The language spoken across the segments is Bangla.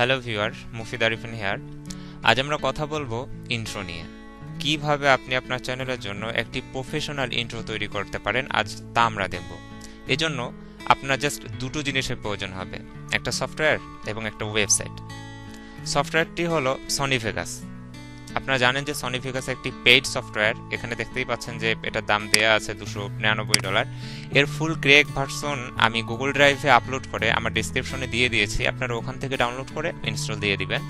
Hello viewer, Mufid Arifin here. আজ আমরা কথা বলবো ইন্ট্রো নিয়ে। কিভাবে আপনি আপনার চ্যানেলের জন্য একটি প্রফেশনাল ইন্ট্রো তৈরি করতে পারেন, আজ তা আমরা দেখব। এজন্য আপনার জাস্ট দুটো জিনিসের প্রয়োজন হবে, একটা সফটওয়্যার এবং একটা ওয়েবসাইট। সফটওয়্যারটি হলো সনি ভেগাস। আপনারা জানেন যে সনি ভেগাস একটি পেইড সফটওয়্যার। এখানে দেখতেই পাচ্ছেন যে এটার দাম দেয়া আছে $299। এর ফুল ক্র্যাক ভার্সন আমি গুগল ড্রাইভে আপলোড করে আমার ডেসক্রিপশনে দিয়ে দিয়েছি, আপনারা ওখান থেকে ডাউনলোড করে ইনস্টল দিয়ে দিবেন।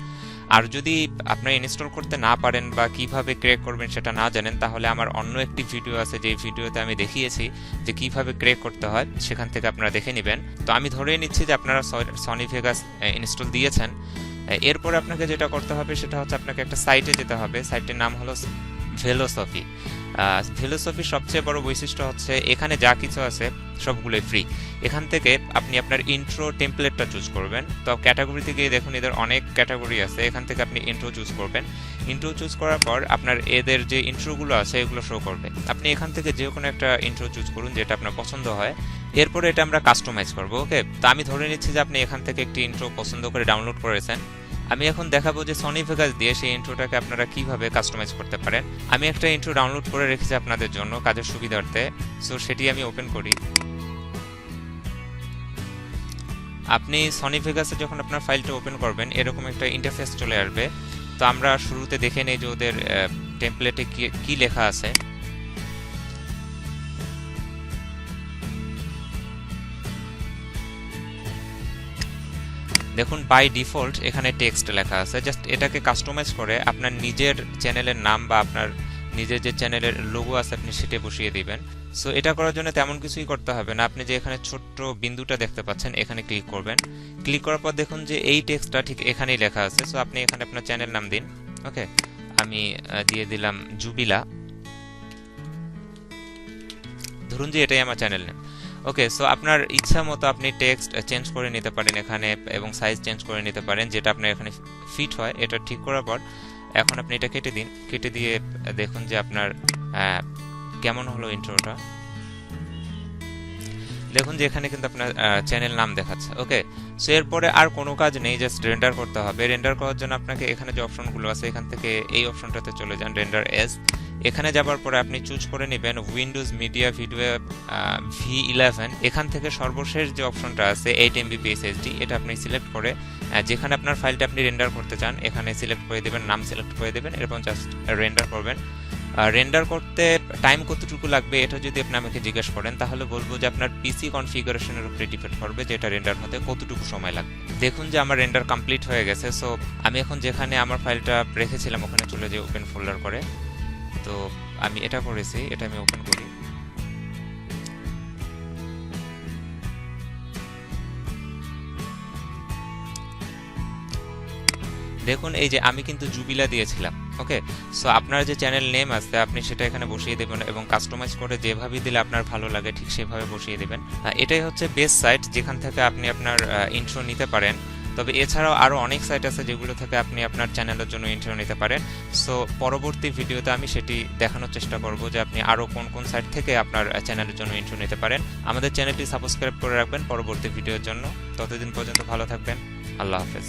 আর যদি আপনারা ইনস্টল করতে না পারেন বা কিভাবে ক্র্যাক করবেন সেটা না জানেন, তাহলে আমার অন্য একটি ভিডিও আছে, যেই ভিডিওতে আমি দেখিয়েছি যে কিভাবে ক্র্যাক করতে হয়, সেখান থেকে আপনারা দেখে নেবেন। তো আমি ধরে নিচ্ছি যে আপনারা সনি ভেগাস ইনস্টল দিয়েছেন। এরপর আপনাকে যেটা করতে হবে সেটা হচ্ছে আপনাকে একটা সাইটে যেতে হবে। সাইটের নাম হলো ভেলোসফি। ভেলোসফির সবচেয়ে বড় বৈশিষ্ট্য হচ্ছে এখানে যা কিছু আছে সবগুলোই ফ্রি। এখান থেকে আপনি আপনার ইন্ট্রো টেমপ্লেটটা চুজ করবেন। তো ক্যাটাগরিতে গিয়ে দেখুন এদের অনেক ক্যাটাগরি আছে, এখান থেকে আপনি ইন্ট্রো চুজ করবেন। ইন্ট্রো চুজ করার পর আপনার এদের যে ইন্ট্রোগুলো আছে এগুলো শো করবে। আপনি এখান থেকে যে কোনো একটা ইন্ট্রো চুজ করুন যেটা আপনার পছন্দ হয়। এরপরে এটা আমরা কাস্টমাইজ করবো। ওকে, তো আমি ধরে নিচ্ছি যে আপনি এখান থেকে একটি ইন্ট্রো পছন্দ করে ডাউনলোড করেছেন। আমি এখন দেখাবো যে সনি ভেগাস দিয়ে সেই ইন্ট্রোটাকে আপনারা কিভাবে কাস্টমাইজ করতে পারেন। আমি একটা ইন্ট্রো ডাউনলোড করে রেখেছি আপনাদের জন্য কাজের সুবিধার্থে, সো সেটি আমি ওপেন করি। আপনি সনি ভেগাসে যখন আপনার ফাইলটা ওপেন করবেন এরকম একটা ইন্টারফেস চলে আসবে। তো আমরা শুরুতে দেখে নেই যে ওদের টেমপ্লেটে কি লেখা আছে। দেখুন বাই ডিফল্ট এখানে টেক্সট লেখা আছে। জাস্ট এটাকে কাস্টমাইজ করে আপনার নিজের চ্যানেলের নাম বা আপনার নিজের যে চ্যানেলের লোগো আছে আপনি সেটা বসিয়ে দিবেন। সো এটা করার জন্য তেমন কিছুই করতে হবে না। আপনি যে এখানে ছোট্ট বিন্দুটা দেখতে পাচ্ছেন এখানে ক্লিক করবেন। ক্লিক করার পর দেখুন যে এই টেক্সটটা ঠিক এখানেই লেখা আছে। সো আপনি এখানে আপনার চ্যানেল নাম দিন। ওকে, আমি দিয়ে দিলাম জুবিলা। ধরুন যে এটাই আমার চ্যানেল নেম। ওকে, সো আপনার ইচ্ছা মতো আপনি টেক্সট চেঞ্জ করে নিতে পারেন এখানে এবং সাইজ চেঞ্জ করে নিতে পারেন, যেটা আপনার এখানে ফিট হয়। এটা ঠিক করার পর এখন আপনি এটা কেটে দিন। কেটে দিয়ে দেখুন যে আপনার কেমন হলো ইন্ট্রোটা। দেখুন যে এখানে কিন্তু আপনার চ্যানেল নাম দেখাচ্ছে। ওকে, সো এরপরে আর কোনো কাজ নেই, জাস্ট রেন্ডার করতে হবে। রেন্ডার করার জন্য আপনাকে এখানে যে অপশনগুলো আছে এখান থেকে এই অপশনটাতে চলে যান, রেন্ডার এজ। এখানে যাবার পরে আপনি চুজ করে নেবেন উইন্ডোজ মিডিয়া ভিডিও V11। এখান থেকে সর্বশেষ যে অপশনটা আছে 8 MB SSD, এটা আপনি সিলেক্ট করে যেখানে আপনার ফাইলটা আপনি রেন্ডার করতে চান এখানে সিলেক্ট করে দেবেন, নাম সিলেক্ট করে দেবেন, এরপর জাস্ট রেন্ডার করবেন। রেন্ডার করতে টাইম কতটুকু লাগবে এটা যদি আপনি আমাকে জিজ্ঞেস করেন তাহলে বলবো যে আপনার পিসি কনফিগারেশনের উপরে ডিপেন্ড করবে যে এটা রেন্ডার হতে কতটুকু সময় লাগবে। দেখুন যে আমার রেন্ডার কমপ্লিট হয়ে গেছে। সো আমি এখন যেখানে আমার ফাইলটা রেখেছিলাম ওখানে চলে যাই ওপেন ফোল্ডার করে। তো আমি এটা করেছি, এটা আমি ওপেন করি। দেখুন এই যে আমি কিন্তু জুবিলা দিয়েছিলাম। ওকে, সো আপনার যে চ্যানেল নেম আছে আপনি সেটা এখানে বসিয়ে দেবেন এবং কাস্টমাইজ করে যেভাবে দিলে আপনার ভালো লাগে ঠিক সেভাবে বসিয়ে দেবেন। এটাই হচ্ছে বেস্ট সাইট যেখান থেকে আপনি আপনার ইন্ট্রো নিতে পারেন। তবে এছাড়াও আরও অনেক সাইট আছে যেগুলো থেকে আপনি আপনার চ্যানেলের জন্য ইন্ট্রো নিতে পারেন। সো পরবর্তী ভিডিওতে আমি সেটি দেখানোর চেষ্টা করব যে আপনি আরও কোন কোন সাইট থেকে আপনার চ্যানেলের জন্য ইন্ট্রো নিতে পারেন। আমাদের চ্যানেলটি সাবস্ক্রাইব করে রাখবেন পরবর্তী ভিডিওর জন্য। ততদিন পর্যন্ত ভালো থাকবেন। আল্লাহ হাফেজ।